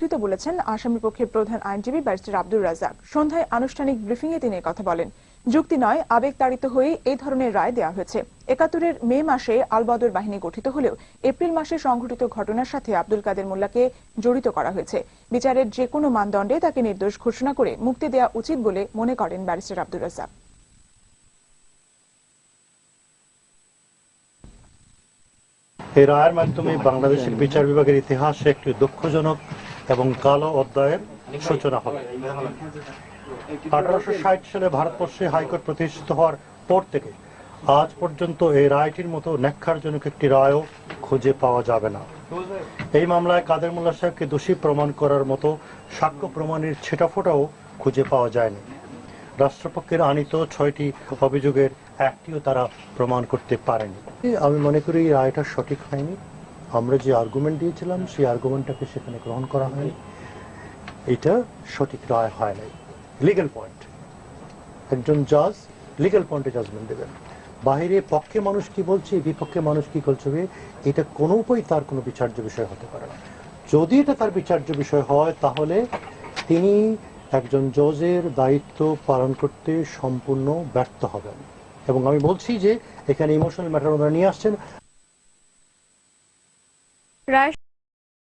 অস্বীকৃত বলেছেন আসামিপক্ষের প্রধান আইনজীবী ব্যারিস্টার আব্দুর রাজ্জাক। সন্ধ্যায় আনুষ্ঠানিক ব্রিফিংয়ে তিনি কথা বলেন। যুক্তি নয়, আবেগতাড়িত হয়ে এই ধরনের রায় দেওয়া হয়েছে। ৭১-এর মে মাসে আল-বদর বাহিনী গঠিত হলেও এপ্রিল মাসে সংঘটিত ঘটনার সাথে আব্দুল কাদের মোল্লাকে জড়িত করা হয়েছে। বিচারের যে কোনো মানদণ্ডে তাকে নির্দোষ ঘোষণা করে মুক্তি দেওয়া উচিত বলে মনে করেন ব্যারিস্টার আব্দুর রাজ্জাক। এই রায়ের মাধ্যমে বাংলাদেশের বিচার বিভাগের ইতিহাসে একটি দুঃখজনক এবং কালো অধ্যায়ের সূচনা হবে। 1860 সালে ভারতবর্ষে হাইকোর্ট প্রতিষ্ঠিত হওয়ার পর থেকে আজ পর্যন্ত এই রায়টির মতো ন্যাক্কারজনক একটি রায়ও খুঁজে পাওয়া যাবে না। এই মামলায় কাদের মোল্লা সাহেবকে দোষী প্রমাণ করার মতো সাক্ষ্য প্রমাণের ছিটাফোঁটাও খুঁজে পাওয়া যায়নি। রাষ্ট্রপক্ষের আনিত 6টি অভিযোগের একটিও তারা প্রমাণ করতে পারেনি। আমি মনে করি এই রায়টা সঠিক হয়নি। আমরা যে আর্গুমেন্ট দিয়েছিলাম সেই আর্গুমেন্টটাকে সেখানে গ্রহণ করা হয়নি। এটা সঠিক রায় হয় নাই। লিগ্যাল পয়েন্ট, একজন জাজ লিগ্যাল পয়েন্টে জাজমেন্ট দেবেন। বাহিরে পক্ষে মানুষ কি বলছে, বিপক্ষে মানুষ কি বলছে, এটা কোনো উপায় তার কোনো বিচার্য বিষয় হতে পারে না। যদি এটা তার বিচার্য বিষয় হয় তাহলে তিনি একজন জজের দায়িত্ব পালন করতে সম্পূর্ণ ব্যর্থ হবেন। এবং আমি বলছি যে এখানে ইমোশনাল ম্যাটার ওনারা নিয়ে আসছেন।